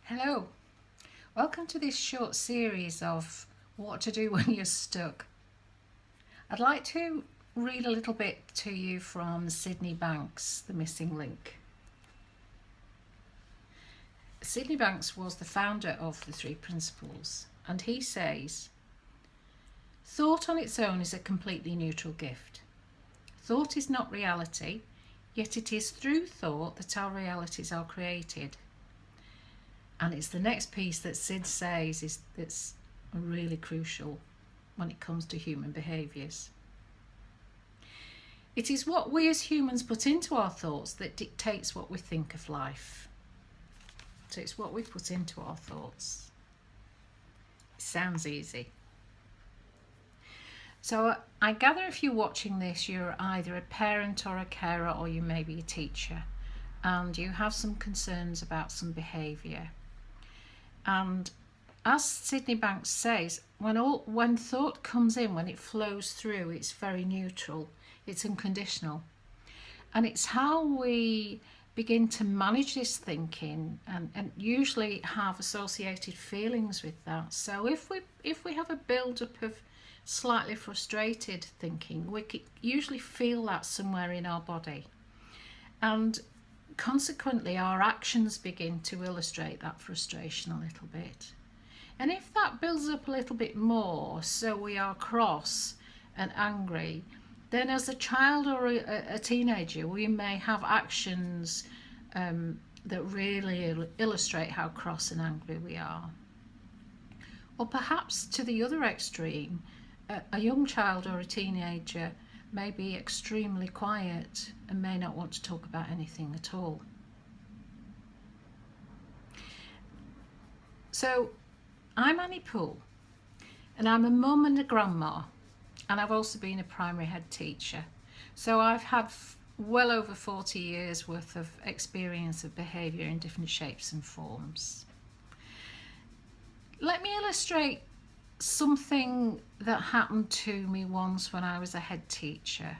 Hello, welcome to this short series of what to do when you're stuck. I'd like to read a little bit to you from Sydney Banks, The Missing Link. Sydney Banks was the founder of the Three Principles, and he says, "Thought on its own is a completely neutral gift. Thought is not reality, yet it is through thought that our realities are created." And it's the next piece that Sid says that's really crucial when it comes to human behaviours. It is what we as humans put into our thoughts that dictates what we think of life. So it's what we put into our thoughts. It sounds easy. So I gather if you're watching this, you're either a parent or a carer, or you may be a teacher, and you have some concerns about some behaviour. And as Sydney Banks says, when thought comes in, when it flows through, it's very neutral, it's unconditional. And it's how we begin to manage this thinking and usually have associated feelings with that. So if we have a build-up of slightly frustrated thinking, we could usually feel that somewhere in our body. And consequently, our actions begin to illustrate that frustration a little bit. And if that builds up a little bit more, so we are cross and angry, then as a child or a teenager, we may have actions that really illustrate how cross and angry we are. Or perhaps to the other extreme, a young child or a teenager may be extremely quiet and may not want to talk about anything at all. So I'm Annie Poole, and I'm a mum and a grandma, and I've also been a primary head teacher. So I've had well over 40 years worth of experience of behaviour in different shapes and forms. Let me illustrate something that happened to me once when I was a head teacher.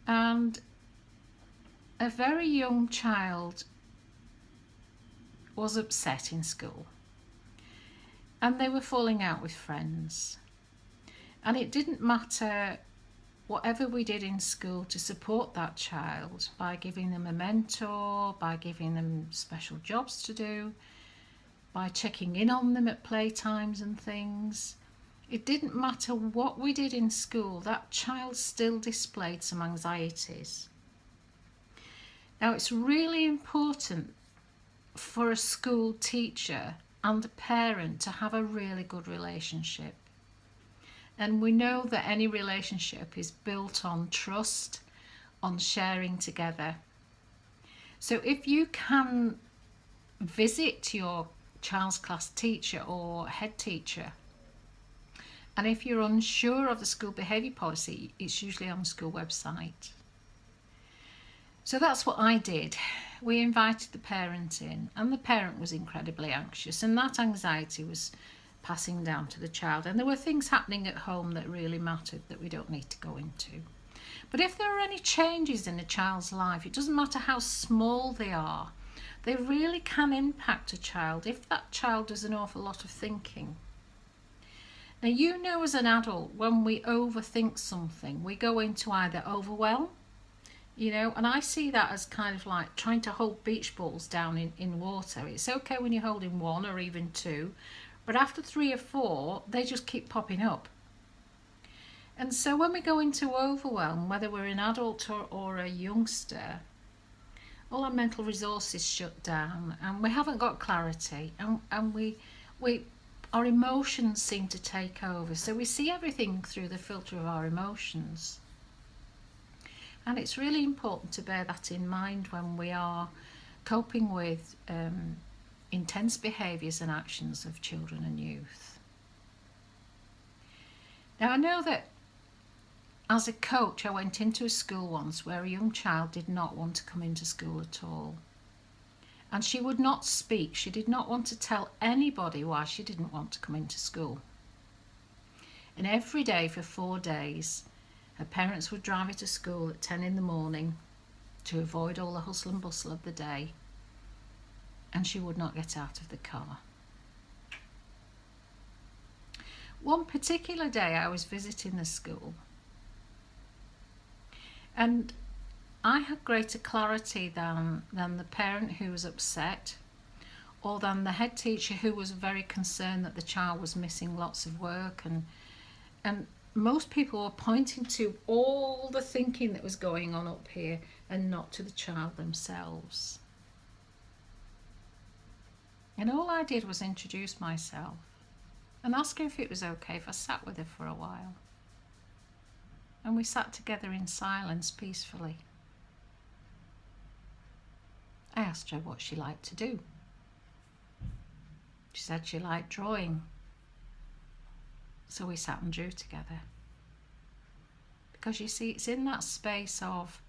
And a very young child was upset in school, and they were falling out with friends. And it didn't matter whatever we did in school to support that child, by giving them a mentor, by giving them special jobs to do, by checking in on them at playtimes and things. It didn't matter what we did in school, that child still displayed some anxieties. Now, it's really important for a school teacher and a parent to have a really good relationship. And we know that any relationship is built on trust, on sharing together. So if you can visit your child's class teacher or head teacher, and if you're unsure of the school behaviour policy, it's usually on the school website. So that's what I did. We invited the parent in, and the parent was incredibly anxious, and that anxiety was passing down to the child. And there were things happening at home that really mattered that we don't need to go into. But if there are any changes in a child's life, it doesn't matter how small they are, they really can impact a child if that child does an awful lot of thinking. Now, you know, as an adult, when we overthink something, we go into either overwhelm, and I see that as kind of like trying to hold beach balls down in water. It's okay when you're holding one or even two, but after 3 or 4, they just keep popping up. And so when we go into overwhelm, whether we're an adult or a youngster, all our mental resources shut down, and we haven't got clarity, and we our emotions seem to take over. So we see everything through the filter of our emotions. And it's really important to bear that in mind when we are coping with intense behaviours and actions of children and youth. Now, I know that as a coach, I went into a school once where a young child did not want to come into school at all. And she would not speak. She did not want to tell anybody why she didn't want to come into school. And every day for 4 days, her parents would drive her to school at 10 in the morning to avoid all the hustle and bustle of the day. and she would not get out of the car. One particular day I was visiting the school, and I had greater clarity than the parent who was upset, or than the head teacher who was very concerned that the child was missing lots of work, and most people were pointing to all the thinking that was going on up here and not to the child themselves. And all I did was introduce myself and ask her if it was okay if I sat with her for a while. And we sat together in silence peacefully. I asked her what she liked to do. She said she liked drawing. So we sat and drew together. Because you see, it's in that space of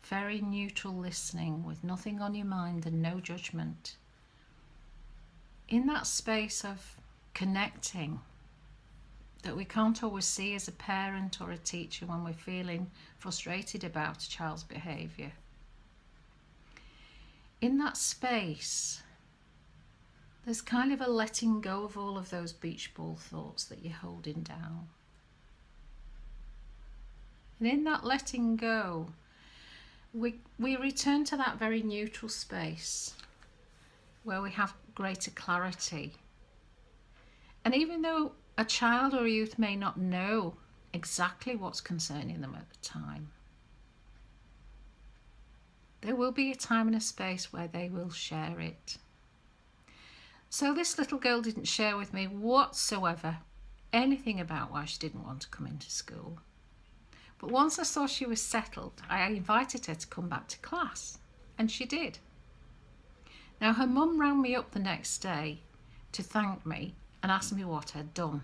very neutral listening with nothing on your mind and no judgment. In that space of connecting that we can't always see as a parent or a teacher when we're feeling frustrated about a child's behaviour. In that space, there's kind of a letting go of all of those beach ball thoughts that you're holding down. And in that letting go, we return to that very neutral space where we have greater clarity. And even though a child or a youth may not know exactly what's concerning them at the time, there will be a time and a space where they will share it. So this little girl didn't share with me whatsoever anything about why she didn't want to come into school. But once I saw she was settled, I invited her to come back to class, and she did. Now her mum rang me up the next day to thank me and asked me what I'd done.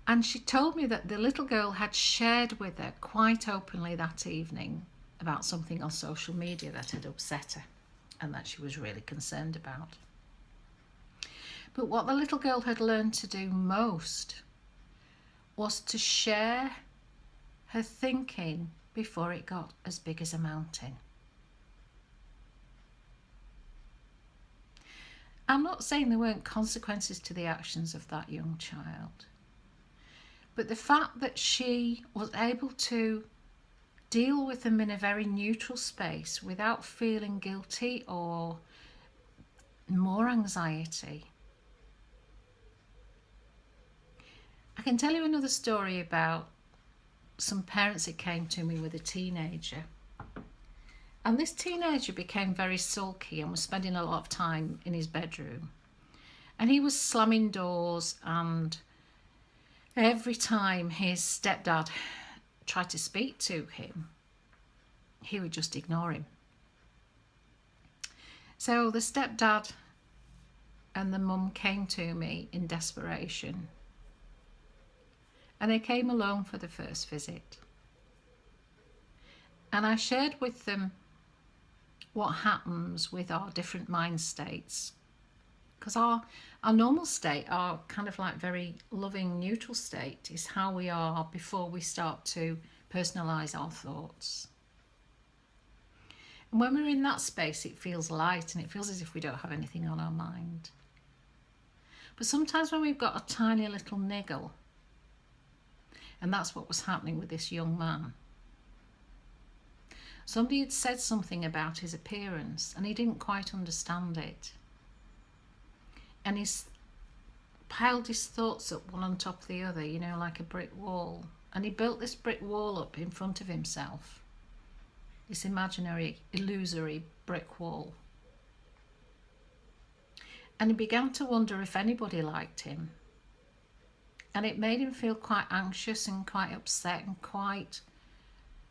And she told me that the little girl had shared with her quite openly that evening about something on social media that had upset her and that she was really concerned about. But what the little girl had learned to do most was to share her thinking before it got as big as a mountain. I'm not saying there weren't consequences to the actions of that young child, but the fact that she was able to deal with them in a very neutral space without feeling guilty or more anxiety. I can tell you another story about some parents that came to me with a teenager. And this teenager became very sulky and was spending a lot of time in his bedroom. And he was slamming doors, and every time his stepdad tried to speak to him, he would just ignore him. So the stepdad and the mum came to me in desperation. And they came alone for the first visit. And I shared with them what happens with our different mind states. Because our normal state, our kind of like very loving neutral state, is how we are before we start to personalise our thoughts. And when we're in that space, it feels light and it feels as if we don't have anything on our mind. But sometimes when we've got a tiny little niggle, and that's what was happening with this young man. Somebody had said something about his appearance and he didn't quite understand it. And he's piled his thoughts up one on top of the other, you know, like a brick wall. And he built this brick wall up in front of himself. This imaginary, illusory brick wall. And he began to wonder if anybody liked him. And it made him feel quite anxious and quite upset and quite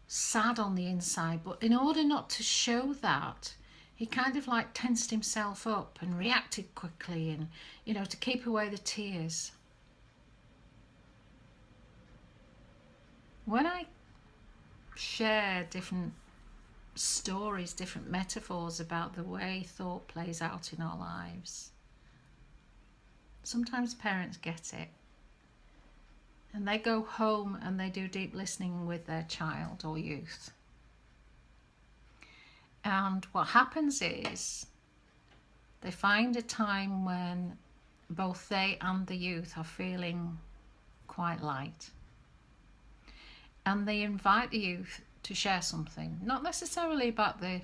sad on the inside. But in order not to show that, he kind of like tensed himself up and reacted quickly and, you know, to keep away the tears. When I share different stories, different metaphors about the way thought plays out in our lives, sometimes parents get it. And they go home and they do deep listening with their child or youth. And what happens is they find a time when both they and the youth are feeling quite light. And they invite the youth to share something, not necessarily about the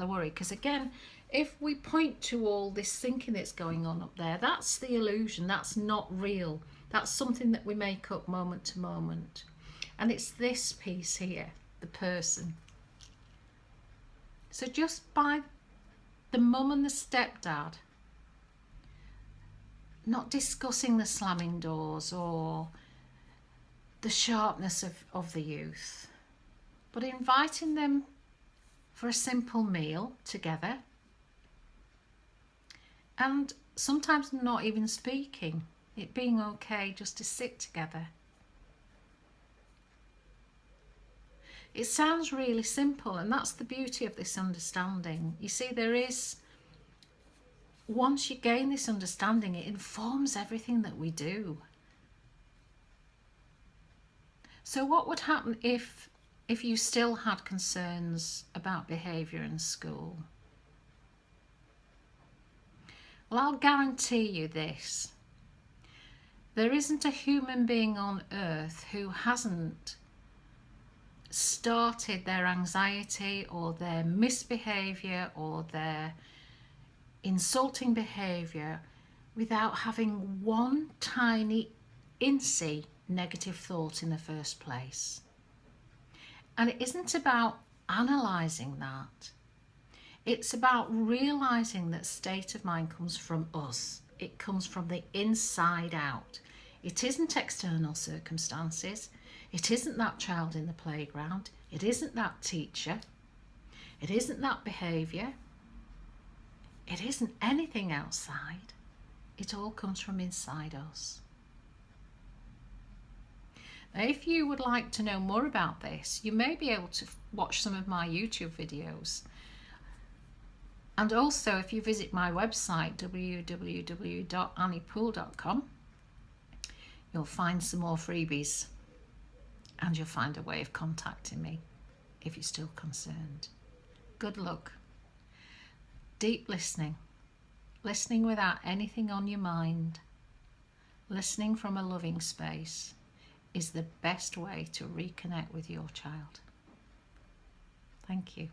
worry, because again, if we point to all this thinking that's going on up there, that's the illusion, that's not real. That's something that we make up moment to moment. And it's this piece here, the person. So just by the mum and the stepdad not discussing the slamming doors or the sharpness of the youth, but inviting them for a simple meal together, and sometimes not even speaking, it being okay just to sit together. It sounds really simple, and that's the beauty of this understanding. You see, once you gain this understanding, it informs everything that we do. So what would happen if you still had concerns about behaviour in school? Well, I'll guarantee you this. There isn't a human being on earth who hasn't started their anxiety or their misbehaviour or their insulting behaviour without having one tiny incy negative thought in the first place. And it isn't about analysing that. It's about realising that state of mind comes from us. It comes from the inside out. It isn't external circumstances. It isn't that child in the playground. It isn't that teacher. It isn't that behaviour. It isn't anything outside. It all comes from inside us. Now, if you would like to know more about this, you may be able to watch some of my YouTube videos. And also, if you visit my website, www.anniepoole.com, you'll find some more freebies, and you'll find a way of contacting me if you're still concerned. Good luck. Deep listening without anything on your mind, listening from a loving space is the best way to reconnect with your child. Thank you.